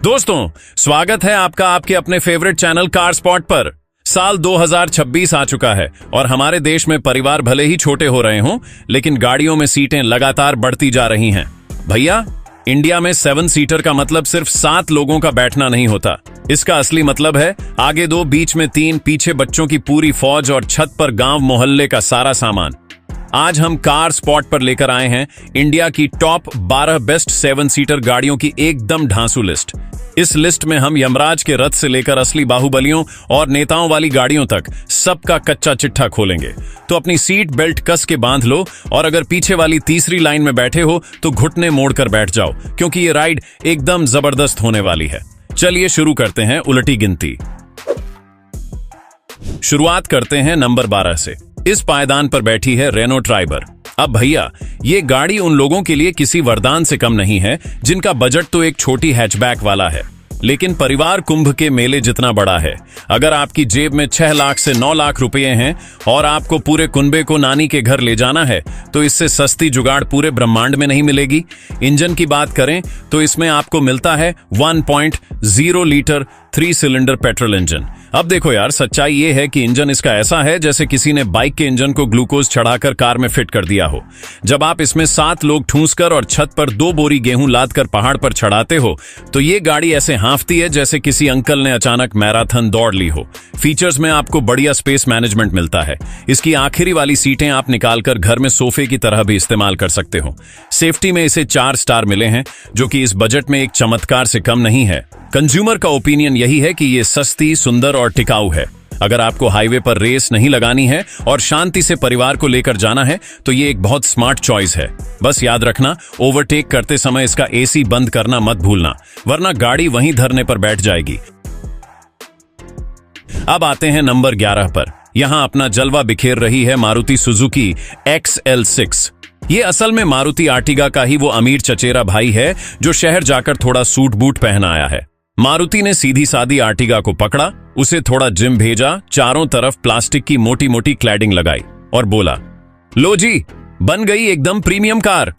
दोस्तों, स्वागत है आपका आपके अपने फेवरेट चैनल कार स्पॉट पर। साल 2026 आ चुका है और हमारे देश में परिवार भले ही छोटे हो रहे हों, लेकिन गाड़ियों में सीटें लगातार बढ़ती जा रही हैं। भैया, इंडिया में 7 सीटर का मतलब सिर्फ 7 लोगों का बैठना नहीं होता। इसका असली मतलब है आगे 2, बीच में 3, पीछे बच्चों की पूरी फौज और छत पर गांव मोहल्ले का सारा सामान। आज हम कार स्पॉट पर लेकर आए हैं इंडिया की टॉप 12 बेस्ट 7 सीटर गाड़ियों की एकदम ढांसू लिस्ट। इस लिस्ट में हम यमराज के रथ से लेकर असली बाहुबलियों और नेताओं वाली गाड़ियों तक सबका कच्चा चिट्ठा खोलेंगे। तो अपनी सीट बेल्ट कस के बांध लो और अगर पीछे वाली तीसरी लाइन में बैठे हो तो घुटने मोड़कर बैठ जाओ, क्योंकि ये राइड एकदम जबरदस्त होने वाली है। चलिए शुरू करते हैं उलटी गिनती। शुरुआत करते हैं नंबर 12 से। इस पायदान पर बैठी है रेनो ट्राइबर। अब भैया, ये गाड़ी उन लोगों के लिए किसी वरदान से कम नहीं है जिनका बजट तो एक छोटी हैचबैक वाला है, लेकिन परिवार कुंभ के मेले जितना बड़ा है। अगर आपकी जेब में 6 लाख से 9 लाख रुपए हैं और आपको पूरे कुंबे को नानी के घर ले जाना है, तो इससे सस्ती जुगाड़ पूरे ब्रह्मांड में नहीं मिलेगी। इंजन की बात करें तो इसमें आपको मिलता है 1.0 लीटर 3 सिलेंडर पेट्रोल इंजन। अब देखो यार, सच्चाई ये है कि इंजन इसका ऐसा है जैसे किसी ने बाइक के इंजन को ग्लूकोज चढ़ाकर कार में फिट कर दिया हो। जब आप इसमें 7 लोग ठूंसकर और छत पर 2 बोरी गेहूं लादकर पहाड़ पर चढ़ाते हो, तो ये गाड़ी ऐसे हाँफती है जैसे किसी अंकल ने अचानक मैराथन दौड़ ली हो। फीचर्स में आपको बढ़िया स्पेस मैनेजमेंट मिलता है। इसकी आखिरी वाली सीटें आप निकालकर घर में सोफे की तरह भी इस्तेमाल कर सकते हो। सेफ्टी में इसे 4 स्टार मिले हैं, जो कि इस बजट में एक चमत्कार से कम नहीं है। कंज्यूमर का ओपिनियन यही है कि ये सस्ती, सुंदर और टिकाऊ है। अगर आपको हाईवे पर रेस नहीं लगानी है और शांति से परिवार को लेकर जाना है, तो ये एक बहुत स्मार्ट चॉइस है। बस याद रखना, ओवरटेक करते समय इसका एसी बंद करना मत भूलना, वरना गाड़ी वहीं धरने पर बैठ जाएगी। अब आते हैं नंबर 11 पर। यहां अपना जलवा बिखेर रही है मारुति सुजुकी XL6। ये असल में मारुति आर्टिगा का ही वो अमीर चचेरा भाई है जो शहर जाकर थोड़ा सूट बूट पहन आया है। मारुति ने सीधी सादी आर्टिगा को पकड़ा, उसे थोड़ा जिम भेजा, चारों तरफ प्लास्टिक की मोटी मोटी क्लैडिंग लगाई और बोला, लो जी, बन गई एकदम प्रीमियम कार।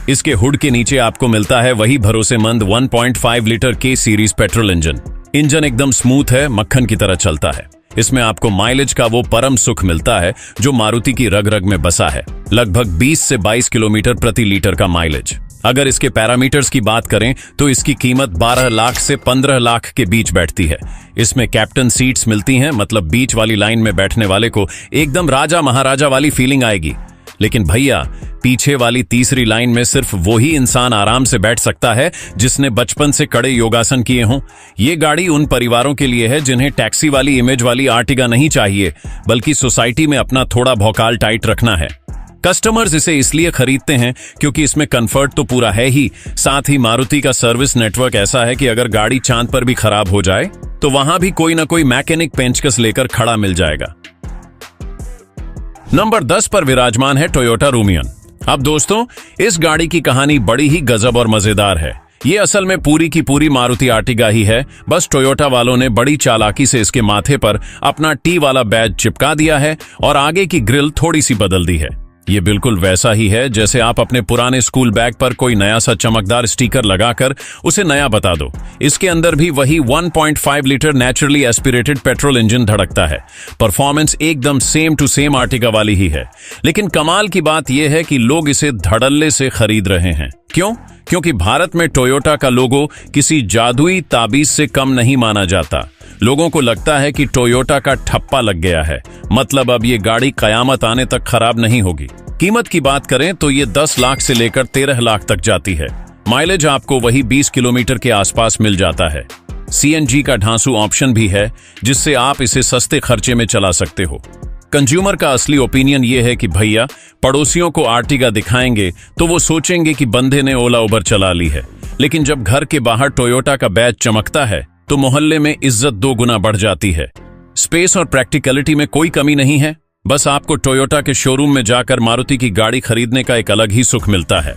इसके हुड के नीचे आपको मिलता है वही भरोसेमंद 1.5 लीटर के सीरीज पेट्रोल इंजन। इंजन एकदम स्मूथ है, मक्खन की तरह चलता है। इसमें आपको माइलेज का वो परम सुख मिलता है जो मारुति की रग रग में बसा है, लगभग 20 से 22 किलोमीटर प्रति लीटर का माइलेज। अगर इसके पैरामीटर्स की बात करें तो इसकी कीमत 12 लाख से 15 लाख के बीच बैठती है। इसमें कैप्टन सीट्स मिलती हैं, मतलब बीच वाली लाइन में बैठने वाले को एकदम राजा महाराजा वाली फीलिंग आएगी। लेकिन भैया, पीछे वाली तीसरी लाइन में सिर्फ वही इंसान आराम से बैठ सकता है जिसने बचपन से कड़े योगासन किए हों। ये गाड़ी उन परिवारों के लिए है जिन्हें टैक्सी वाली इमेज वाली आर्टिगा नहीं चाहिए, बल्कि सोसाइटी में अपना थोड़ा भौकाल टाइट रखना है। कस्टमर्स इसे इसलिए खरीदते हैं क्योंकि इसमें कंफर्ट तो पूरा है ही, साथ ही मारुति का सर्विस नेटवर्क ऐसा है कि अगर गाड़ी चांद पर भी खराब हो जाए तो वहां भी कोई ना कोई मैकेनिक पेंचकस लेकर खड़ा मिल जाएगा। नंबर 10 पर विराजमान है टोयोटा रूमियन। अब दोस्तों, इस गाड़ी की कहानी बड़ी ही गजब और मजेदार है। ये असल में पूरी की पूरी मारुति आर्टिगा ही है, बस टोयोटा वालों ने बड़ी चालाकी से इसके माथे पर अपना टी वाला बैज चिपका दिया है और आगे की ग्रिल थोड़ी सी बदल दी है। ये बिल्कुल वैसा ही है जैसे आप अपने पुराने स्कूल बैग पर कोई नया सा चमकदार स्टिकर लगाकर उसे नया बता दो। इसके अंदर भी वही 1.5 litre naturally aspirated petrol engine धड़कता है। परफॉर्मेंस एकदम सेम टू सेम आर्टिगा वाली ही है। लेकिन कमाल की बात यह है कि लोग इसे धड़ल्ले से खरीद रहे हैं। क्यों? क्योंकि भारत में टोयोटा का लोगो किसी जादुई ताबीज से कम नहीं माना जाता। लोगों को लगता है कि टोयोटा का ठप्पा लग गया है, मतलब अब ये गाड़ी कयामत आने तक खराब नहीं होगी। कीमत की बात करें तो ये 10 लाख से लेकर 13 लाख तक जाती है। माइलेज आपको वही 20 किलोमीटर के आसपास मिल जाता है। CNG का ढांसू ऑप्शन भी है जिससे आप इसे सस्ते खर्चे में चला सकते हो। कंज्यूमर का असली ओपिनियन ये है कि भैया, पड़ोसियों को आर्टिगा दिखाएंगे तो वो सोचेंगे कि बंदे ने ओला उबर चला ली है, लेकिन जब घर के बाहर टोयोटा का बैज चमकता है तो मोहल्ले में इज्जत 2 गुना बढ़ जाती है। स्पेस और प्रैक्टिकलिटी में कोई कमी नहीं है, बस आपको टोयोटा के शोरूम में जाकर मारुति की गाड़ी खरीदने का एक अलग ही सुख मिलता है।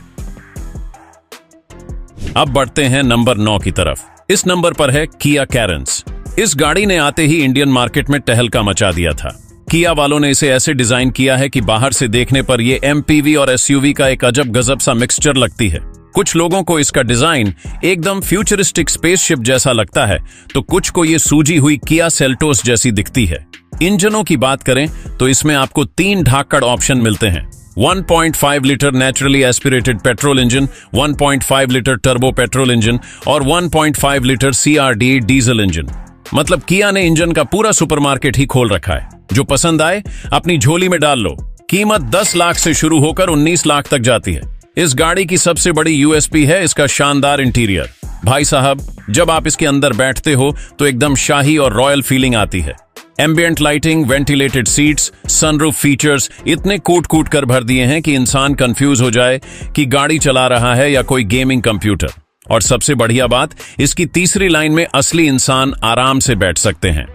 अब बढ़ते हैं नंबर 9 की तरफ। इस नंबर पर है किया कैरेंस। इस गाड़ी ने आते ही इंडियन मार्केट में टहलका मचा दिया था। किया वालों ने इसे ऐसे डिजाइन किया है कि बाहर से देखने पर यह MPV और SUV का एक अजब गजब सा मिक्सचर लगती है। कुछ लोगों को इसका डिजाइन एकदम फ्यूचरिस्टिक स्पेसशिप जैसा लगता है, तो कुछ को ये सूजी हुई किया सेल्टोस जैसी दिखती है। इंजनों की बात करें तो इसमें आपको 3 ढाकड़ ऑप्शन मिलते हैं। 1.5 litre naturally aspirated petrol engine, 1.5 litre turbo petrol engine और 1.5 लीटर CRD डीजल इंजन। मतलब किया ने इंजन का पूरा सुपरमार्केट ही खोल रखा है। जो पसंद आए अपनी झोली में डाल लो। कीमत 10 लाख से शुरू होकर 19 लाख तक जाती है। इस गाड़ी की सबसे बड़ी USP है इसका शानदार इंटीरियर। भाई साहब, जब आप इसके अंदर बैठते हो तो एकदम शाही और रॉयल फीलिंग आती है। Ambient lighting, ventilated seats, sunroof features इतने कूट कूट कर भर दिए हैं कि इंसान कंफ्यूज हो जाए कि गाड़ी चला रहा है या कोई गेमिंग कंप्यूटर। और सबसे बढ़िया बात, इसकी तीसरी लाइन में असली इंसान आराम से बैठ सकते हैं।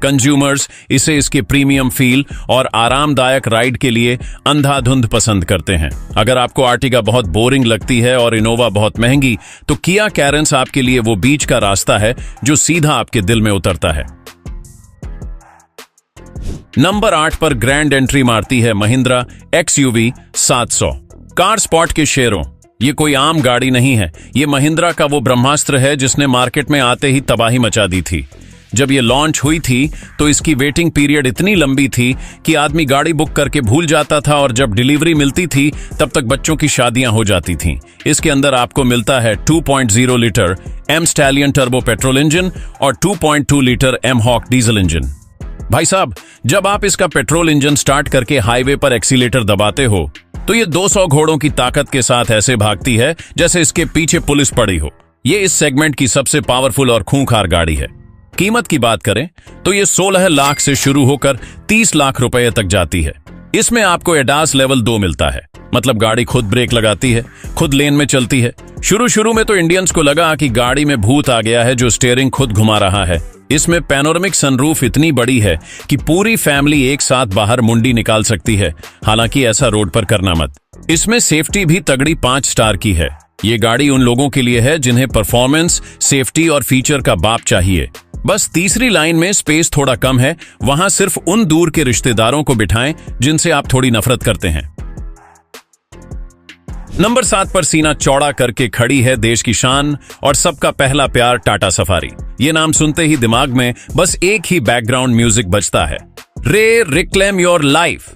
कंज्यूमर्स इसे इसके प्रीमियम फील और आरामदायक राइड के लिए अंधाधुंध पसंद करते हैं। अगर आपको आर्टिगा बहुत बोरिंग लगती है और इनोवा बहुत महंगी, तो किया कैरेंस आपके लिए वो बीच का रास्ता है जो सीधा आपके दिल में उतरता है। नंबर 8 पर ग्रैंड एंट्री मारती है महिंद्रा XUV 700। कार स्पॉट के शेरों, ये कोई आम गाड़ी नहीं है। ये महिंद्रा का वो ब्रह्मास्त्र है जिसने मार्केट में आते ही तबाही मचा दी थी। जब ये लॉन्च हुई थी तो इसकी वेटिंग पीरियड इतनी लंबी थी कि आदमी गाड़ी बुक करके भूल जाता था, और जब डिलीवरी मिलती थी तब तक बच्चों की शादियां हो जाती थीं। इसके अंदर आपको मिलता है 2.0 litre M Stallion turbo petrol engine और 2.2 litre M Hawk diesel engine. भाई साहब, जब आप इसका पेट्रोल इंजन स्टार्ट करके हाईवे पर एक्सीलेटर दबाते हो तो ये 200 घोड़ों की ताकत के साथ ऐसे भागती है जैसे इसके पीछे पुलिस पड़ी हो। ये इस सेगमेंट की सबसे पावरफुल और खूंखार गाड़ी है। कीमत की बात करें तो ये 16 लाख से शुरू होकर 30 लाख रुपए तक जाती है। इसमें आपको एडास लेवल 2 मिलता है, मतलब गाड़ी खुद ब्रेक लगाती है, खुद लेन में चलती है। शुरू में तो इंडियंस को लगा कि गाड़ी में भूत आ गया है जो स्टीयरिंग खुद घुमा रहा है। इसमें पैनोरामिक सनरूफ इतनी बड़ी है कि पूरी फैमिली एक साथ बाहर मुंडी निकाल सकती है। हालांकि ऐसा रोड पर करना मत। इसमें सेफ्टी भी तगड़ी 5 स्टार की है। ये गाड़ी उन लोगों के लिए है जिन्हें परफॉर्मेंस, सेफ्टी और फीचर का बाप चाहिए। बस तीसरी लाइन में स्पेस थोड़ा कम है, वहां सिर्फ उन दूर के रिश्तेदारों को बिठाएं जिनसे आप थोड़ी नफरत करते हैं। नंबर 7 पर सीना चौड़ा करके खड़ी है देश की शान और सबका पहला प्यार टाटा सफारी। ये नाम सुनते ही दिमाग में बस एक ही बैकग्राउंड म्यूजिक बजता है, रे रिक्लेम योर लाइफ।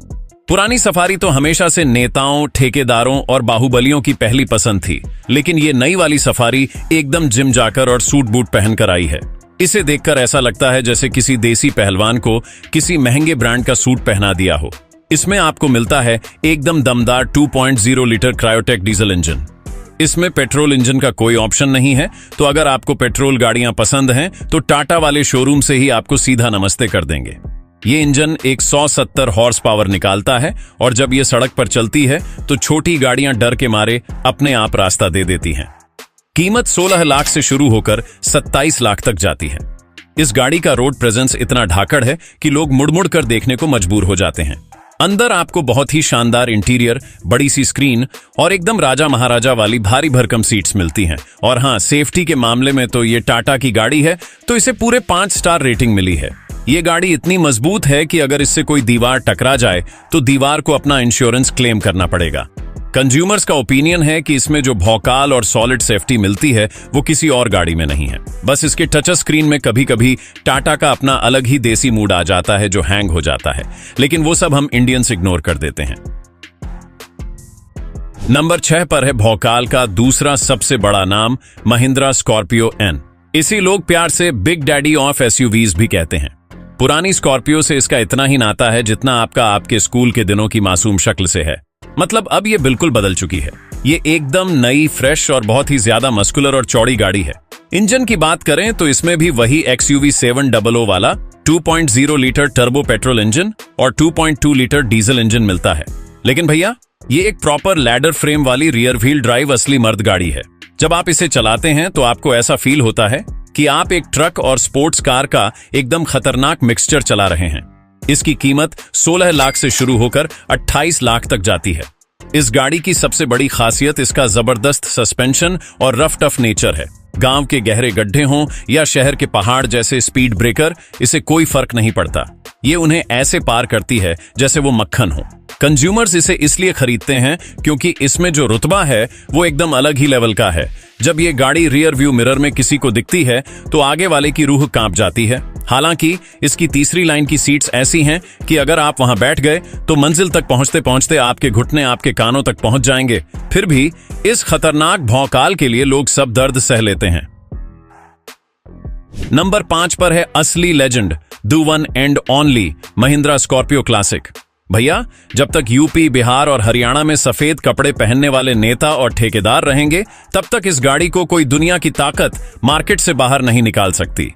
पुरानी सफारी तो हमेशा से नेताओं, ठेकेदारों और बाहुबलियों की पहली पसंद थी, लेकिन ये नई वाली सफारी एकदम जिम जाकर और सूट बूट पहनकर आई है। इसे देखकर ऐसा लगता है जैसे किसी देसी पहलवान को किसी महंगे ब्रांड का सूट पहना दिया हो। इसमें आपको मिलता है एकदम दमदार 2.0 लीटर क्रायोटेक डीजल इंजन। इसमें पेट्रोल इंजन का कोई ऑप्शन नहीं है, तो अगर आपको पेट्रोल गाड़ियां पसंद हैं तो टाटा वाले शोरूम से ही आपको सीधा नमस्ते कर देंगे। ये इंजन 170 हॉर्स पावर निकालता है और जब ये सड़क पर चलती है तो छोटी गाड़ियां डर के मारे अपने आप रास्ता दे देती हैं। कीमत 16 लाख से शुरू होकर 27 लाख तक जाती है। इस गाड़ी का रोड प्रेजेंस इतना ढाकड़ है कि लोग मुड़ मुड़ कर देखने को मजबूर हो जाते हैं। अंदर आपको बहुत ही शानदार इंटीरियर, बड़ी सी स्क्रीन और एकदम राजा महाराजा वाली भारी भरकम सीट्स मिलती हैं। और हाँ, सेफ्टी के मामले में तो ये टाटा की गाड़ी है, तो इसे पूरे 5 स्टार रेटिंग मिली है। ये गाड़ी इतनी मजबूत है कि अगर इससे कोई दीवार टकरा जाए तो दीवार को अपना इंश्योरेंस क्लेम करना पड़ेगा। कंज्यूमर्स का ओपिनियन है कि इसमें जो भौकाल और सॉलिड सेफ्टी मिलती है वो किसी और गाड़ी में नहीं है। बस इसके टच स्क्रीन में कभी कभी टाटा का अपना अलग ही देसी मूड आ जाता है जो हैंग हो जाता है, लेकिन वो सब हम इंडियंस इग्नोर कर देते हैं। नंबर 6 पर है भौकाल का दूसरा सबसे बड़ा नाम, महिंद्रा स्कॉर्पियो एन। इसी लोग प्यार से बिग डैडी ऑफ SUVs भी कहते हैं। पुरानी स्कॉर्पियो से इसका इतना ही नाता है जितना आपका आपके स्कूल के दिनों की मासूम शक्ल से है। मतलब अब ये बिल्कुल बदल चुकी है। ये एकदम नई, फ्रेश और बहुत ही ज्यादा मस्कुलर और चौड़ी गाड़ी है। इंजन की बात करें तो इसमें भी वही XUV 700 वाला 2.0 लीटर टर्बो पेट्रोल इंजन और 2.2 लीटर डीजल इंजन मिलता है। लेकिन भैया, ये एक प्रॉपर लैडर फ्रेम वाली रियर व्हील ड्राइव असली मर्द गाड़ी है। जब आप इसे चलाते हैं तो आपको ऐसा फील होता है कि आप एक ट्रक और स्पोर्ट्स कार का एकदम खतरनाक मिक्सचर चला रहे हैं। इसकी कीमत 16 लाख से शुरू होकर 28 लाख तक जाती है। इस गाड़ी की सबसे बड़ी खासियत इसका जबरदस्त सस्पेंशन और रफ टफ नेचर है। गांव के गहरे गड्ढे हों या शहर के पहाड़ जैसे स्पीड ब्रेकर, इसे कोई फर्क नहीं पड़ता। ये उन्हें ऐसे पार करती है जैसे वो मक्खन हो। कंज्यूमर्स इसे इसलिए खरीदते हैं क्योंकि इसमें जो रुतबा है वो एकदम अलग ही लेवल का है। जब ये गाड़ी रियर व्यू मिरर में किसी को दिखती है तो आगे वाले की रूह कांप जाती है। हालांकि इसकी तीसरी लाइन की सीट्स ऐसी हैं कि अगर आप वहां बैठ गए तो मंजिल तक पहुंचते पहुंचते आपके घुटने आपके कानों तक पहुंच जाएंगे। फिर भी इस खतरनाक भौकाल के लिए लोग सब दर्द सह लेते हैं। नंबर 5 पर है असली legend, the one and only Mahindra Scorpio classic. भैया, जब तक यूपी, बिहार और हरियाणा में सफेद कपड़े पहनने वाले नेता और ठेकेदार रहेंगे, तब तक इस गाड़ी को कोई दुनिया की ताकत मार्केट से बाहर नहीं निकाल सकती।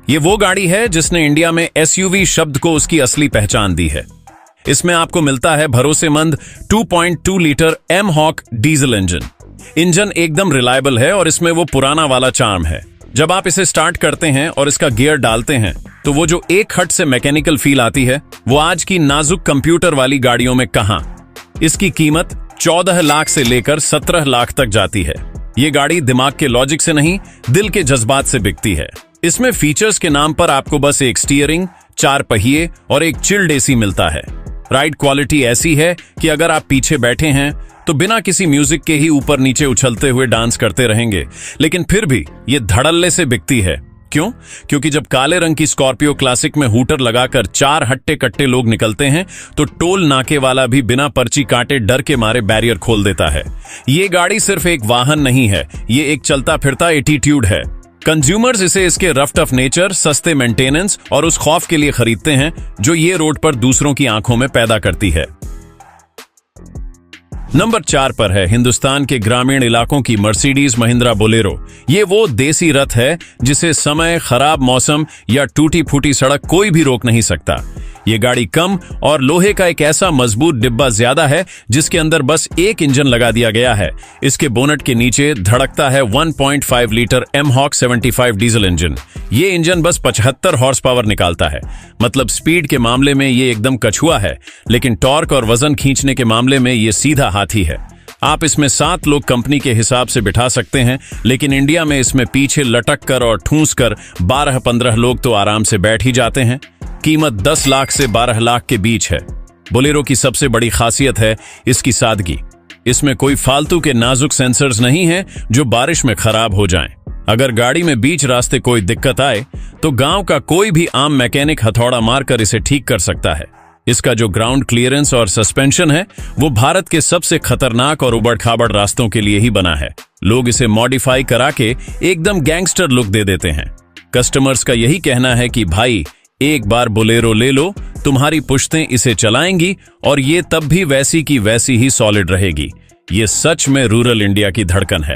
ये वो गाड़ी है जिसने इंडिया में एसयूवी शब्द को उसकी असली पहचान दी है। इसमें आपको मिलता है भरोसेमंद 2.2 लीटर एम-हॉक डीजल इंजन एकदम रिलायबल है और इसमें वो पुराना वाला चार्म है। जब आप इसे स्टार्ट करते हैं और इसका गियर डालते हैं तो वो जो एक खट से मैकेनिकल फील आती है वो आज की नाजुक कंप्यूटर वाली गाड़ियों में कहां। इसकी कीमत 14 लाख से लेकर 17 लाख तक जाती है। ये गाड़ी दिमाग के लॉजिक से नहीं, दिल के जज्बात से बिकती है। इसमें फीचर्स के नाम पर आपको बस एक स्टीयरिंग, 4 पहिए और एक चिल्ड एसी मिलता है। राइड क्वालिटी ऐसी है कि अगर आप पीछे बैठे हैं तो बिना किसी म्यूजिक के ही ऊपर नीचे उछलते हुए डांस करते रहेंगे। लेकिन फिर भी ये धड़ल्ले से बिकती है। क्यों? क्योंकि जब काले रंग की स्कॉर्पियो क्लासिक में हूटर लगाकर 4 हट्टे कट्टे लोग निकलते हैं तो टोल नाके वाला भी बिना पर्ची काटे डर के मारे बैरियर खोल देता है। ये गाड़ी सिर्फ एक वाहन नहीं है, ये एक चलता फिरता एटीट्यूड है। कंज्यूमर्स इसे इसके रफ टफ नेचर, सस्ते मेंटेनेंस और उस खौफ के लिए खरीदते हैं जो ये रोड पर दूसरों की आंखों में पैदा करती है। नंबर 4 पर है हिंदुस्तान के ग्रामीण इलाकों की मर्सिडीज महिंद्रा बोलेरो। ये वो देसी रथ है जिसे समय, खराब मौसम या टूटी फूटी सड़क कोई भी रोक नहीं सकता। ये गाड़ी कम और लोहे का एक ऐसा मजबूत डिब्बा ज्यादा है जिसके अंदर बस एक इंजन लगा दिया गया है। इसके बोनट के नीचे धड़कता है 1.5 लीटर एम-हॉक 75 डीजल इंजन। ये इंजन बस 75 हॉर्स पावर निकालता है। मतलब स्पीड के मामले में ये एकदम कछुआ है, लेकिन टॉर्क और वजन खींचने के मामले में ये सीधा हाथी है। आप इसमें 7 लोग कंपनी के हिसाब से बिठा सकते हैं, लेकिन इंडिया में इसमें पीछे लटक कर और ठूंस कर 12-15 लोग तो आराम से बैठ ही जाते हैं। कीमत 10 लाख से 12 लाख के बीच है। बोलेरो की सबसे बड़ी खासियत है इसकी सादगी। इसमें कोई फालतू के नाजुक सेंसर्स नहीं हैं जो बारिश में खराब हो जाएं। अगर गाड़ी में बीच रास्ते कोई दिक्कत आए तो गांव का कोई भी आम मैकेनिक हथौड़ा मारकर इसे ठीक कर सकता है। इसका जो ग्राउंड क्लियरेंस और सस्पेंशन है वो भारत के सबसे खतरनाक और उबड़-खाबड़ रास्तों के लिए ही बना है। लोग इसे मॉडिफाई करा के एकदम गैंगस्टर लुक दे देते हैं। कस्टमर्स का यही कहना है कि भाई, एक बार बोलेरो ले लो, तुम्हारी पुश्तें इसे चलाएंगी और ये तब भी वैसी की वैसी ही सॉलिड रहेगी। ये सच में रूरल इंडिया की धड़कन है।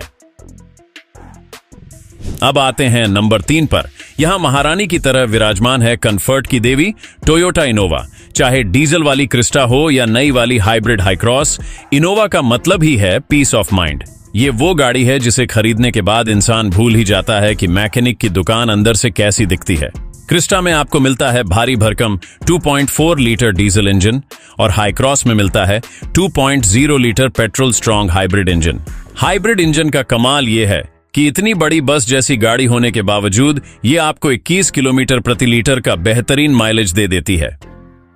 अब आते हैं नंबर 3 पर। यहां महारानी की तरह विराजमान है कंफर्ट की देवी, टोयोटा इनोवा। चाहे डीजल वाली क्रिस्टा हो या नई वाली हाइब्रिड हाईक्रॉस, इनोवा का मतलब ही है पीस ऑफ माइंड। ये वो गाड़ी है जिसे खरीदने के बाद इंसान भूल ही जाता है कि मैकेनिक की दुकान अंदर से कैसी दिखती है। क्रिस्टा में आपको मिलता है भारी भरकम 2.4 लीटर डीजल इंजन और हाईक्रॉस में मिलता है 2.0 litre petrol strong hybrid engine. Hybrid engine का कमाल ये है कि इतनी बड़ी बस जैसी गाड़ी होने के बावजूद ये आपको 21 किलोमीटर प्रति लीटर का बेहतरीन माइलेज दे देती है।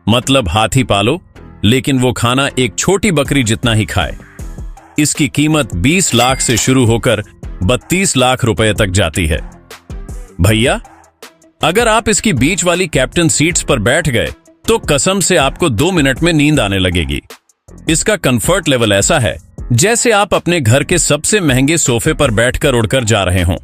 मतलब हाथी पालो, लेकिन वो खाना एक छोटी बकरी जितना ही खाए। इसकी कीमत 20 लाख से शुरू होकर 32 लाख रुपए तक जाती है। भैया, अगर आप इसकी बीच वाली कैप्टन सीट्स पर बैठ गए तो कसम से आपको 2 मिनट में नींद आने लगेगी। इसका कंफर्ट लेवल ऐसा है जैसे आप अपने घर के सबसे महंगे सोफे पर बैठकर उड़कर जा रहे हों।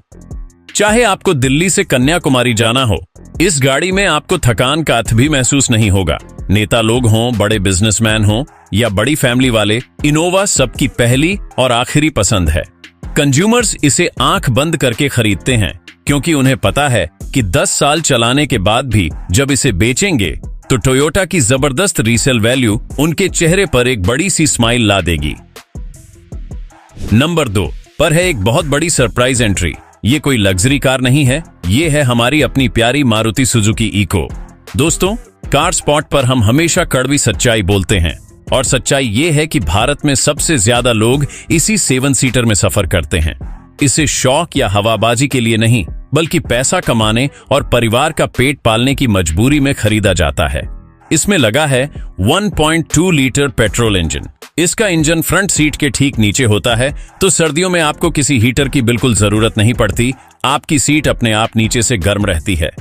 चाहे आपको दिल्ली से कन्याकुमारी जाना हो, इस गाड़ी में आपको थकान का अथ भी महसूस नहीं होगा। नेता लोग हों, बड़े बिजनेसमैन हों या बड़ी फैमिली वाले, इनोवा सबकी पहली और आखिरी पसंद है। कंज्यूमर्स इसे आंख बंद करके खरीदते हैं क्योंकि उन्हें पता है कि 10 साल चलाने के बाद भी जब इसे बेचेंगे तो टोयोटा की जबरदस्त रीसेल वैल्यू उनके चेहरे पर एक बड़ी सी स्माइल ला देगी। नंबर 2 पर है एक बहुत बड़ी सरप्राइज एंट्री। ये कोई लग्जरी कार नहीं है, ये है हमारी अपनी प्यारी मारुति सुजुकी इको। दोस्तों, कार स्पॉट पर हम हमेशा कड़वी सच्चाई बोलते हैं और सच्चाई ये है कि भारत में सबसे ज्यादा लोग इसी 7 सीटर में सफर करते हैं। इसे शौक या हवाबाजी के लिए नहीं, बल्कि पैसा कमाने और परिवार का पेट पालने की मजबूरी में खरीदा जाता है। इसमें लगा है 1.2 लीटर पेट्रोल इंजन। इसका इंजन फ्रंट सीट के ठीक नीचे होता है, तो सर्दियों में आपको किसी हीटर की बिल्कुल जरूरत नहीं पड़ती। आपकी सीट अपने आप नीचे से गर्म रहती है।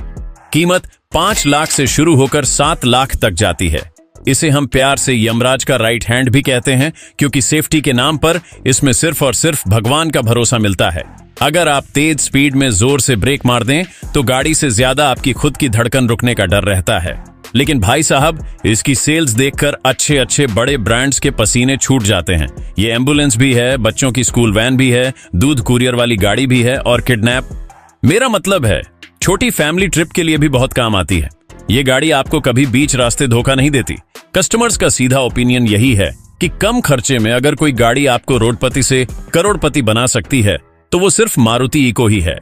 कीमत 5 लाख से शुरू होकर 7 लाख तक जाती है। इसे हम प्यार से यमराज का राइट हैंड भी कहते हैं, क्योंकि सेफ्टी के नाम पर इसमें सिर्फ और सिर्फ भगवान का भरोसा मिलता है। अगर आप तेज स्पीड में जोर से ब्रेक मार दें तो गाड़ी से ज्यादा आपकी खुद की धड़कन रुकने का डर रहता है। लेकिन भाई साहब, इसकी सेल्स देखकर अच्छे अच्छे बड़े ब्रांड्स के पसीने छूट जाते हैं। ये एम्बुलेंस भी है, बच्चों की स्कूल वैन भी है, दूध कुरियर वाली गाड़ी भी है और किडनैप, मेरा मतलब है छोटी फैमिली ट्रिप के लिए भी बहुत काम आती है। ये गाड़ी आपको कभी बीच रास्ते धोखा नहीं देती। कस्टमर्स का सीधा ओपिनियन यही है कि कम खर्चे में अगर कोई गाड़ी आपको रोडपति से करोड़पति बना सकती है तो वो सिर्फ मारुति इको ही है।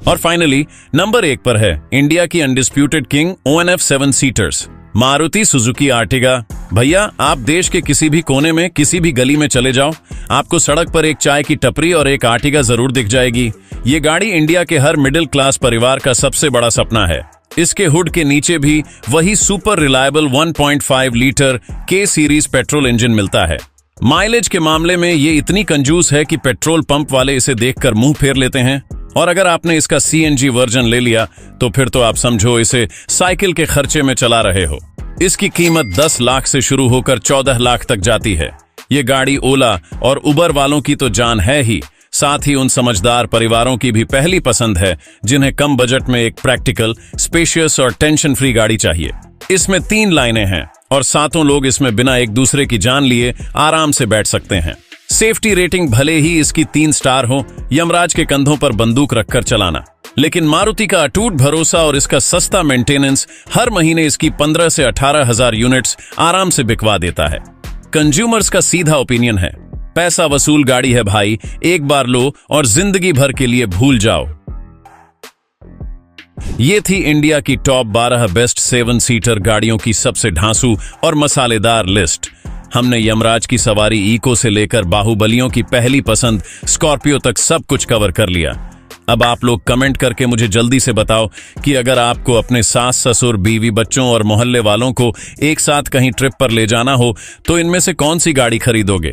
और फाइनली नंबर 1 पर है इंडिया की undisputed king ONF 7 seaters Maruti Suzuki Ertiga. भैया, आप देश के किसी भी कोने में किसी भी गली में चले जाओ, आपको सड़क पर एक चाय की टपरी और एक आर्टिगा जरूर दिख जाएगी। ये गाड़ी इंडिया के हर मिडिल क्लास परिवार का सबसे बड़ा सपना है। इसके हुड के नीचे भी वही super reliable 1.5 litre K series petrol engine मिलता है। माइलेज के मामले में ये इतनी कंजूस है कि पेट्रोल पंप वाले इसे देखकर मुंह फेर लेते हैं। और अगर आपने इसका CNG वर्जन ले लिया तो फिर तो आप समझो इसे साइकिल के खर्चे में चला रहे हो। इसकी कीमत 10 लाख से शुरू होकर 14 लाख तक जाती है। ये गाड़ी ओला और उबर वालों की तो जान है ही, साथ ही उन समझदार परिवारों की भी पहली पसंद है जिन्हें कम बजट में एक प्रैक्टिकल, स्पेशियस और टेंशन फ्री गाड़ी चाहिए। इसमें 3 लाइनें हैं और सातों लोग इसमें बिना एक दूसरे की जान लिए आराम से बैठ सकते हैं। सेफ्टी रेटिंग भले ही इसकी 3 स्टार हो, यमराज के कंधों पर बंदूक रखकर चलाना, लेकिन मारुति का अटूट भरोसा और इसका सस्ता मेंटेनेंस हर महीने इसकी 15 से 18 हजार यूनिट्स आराम से बिकवा देता है। कंज्यूमर्स का सीधा ओपिनियन है, पैसा वसूल गाड़ी है भाई, एक बार लो और जिंदगी भर के लिए भूल जाओ। ये थी इंडिया की टॉप 12 बेस्ट 7 सीटर गाड़ियों की सबसे ढांसू और मसालेदार लिस्ट। हमने यमराज की सवारी इको से लेकर बाहुबलियों की पहली पसंद स्कॉर्पियो तक सब कुछ कवर कर लिया। अब आप लोग कमेंट करके मुझे जल्दी से बताओ कि अगर आपको अपने सास, ससुर, बीवी, बच्चों और मोहल्ले वालों को एक साथ कहीं ट्रिप पर ले जाना हो तो इनमें से कौन सी गाड़ी खरीदोगे।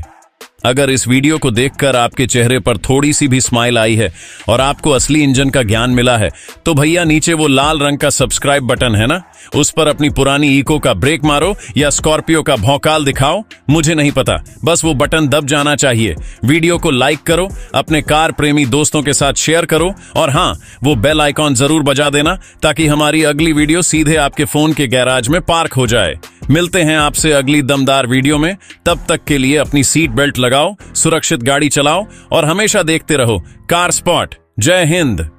अगर इस वीडियो को देखकर आपके चेहरे पर थोड़ी सी भी स्माइल आई है और आपको असली इंजन का ज्ञान मिला है तो भैया नीचे वो लाल रंग का सब्सक्राइब बटन है ना, उस पर अपनी पुरानी इको का ब्रेक मारो या स्कॉर्पियो का भौकाल दिखाओ, मुझे नहीं पता, बस वो बटन दब जाना चाहिए। वीडियो को लाइक करो, अपने कार प्रेमी दोस्तों के साथ शेयर करो और हाँ, वो बेल आइकॉन जरूर बजा देना ताकि हमारी अगली वीडियो सीधे आपके फोन के गैराज में पार्क हो जाए। मिलते हैं आपसे अगली दमदार वीडियो में, तब तक के लिए अपनी सीट बेल्ट लगाओ, सुरक्षित गाड़ी चलाओ और हमेशा देखते रहो कार स्पॉट। जय हिंद।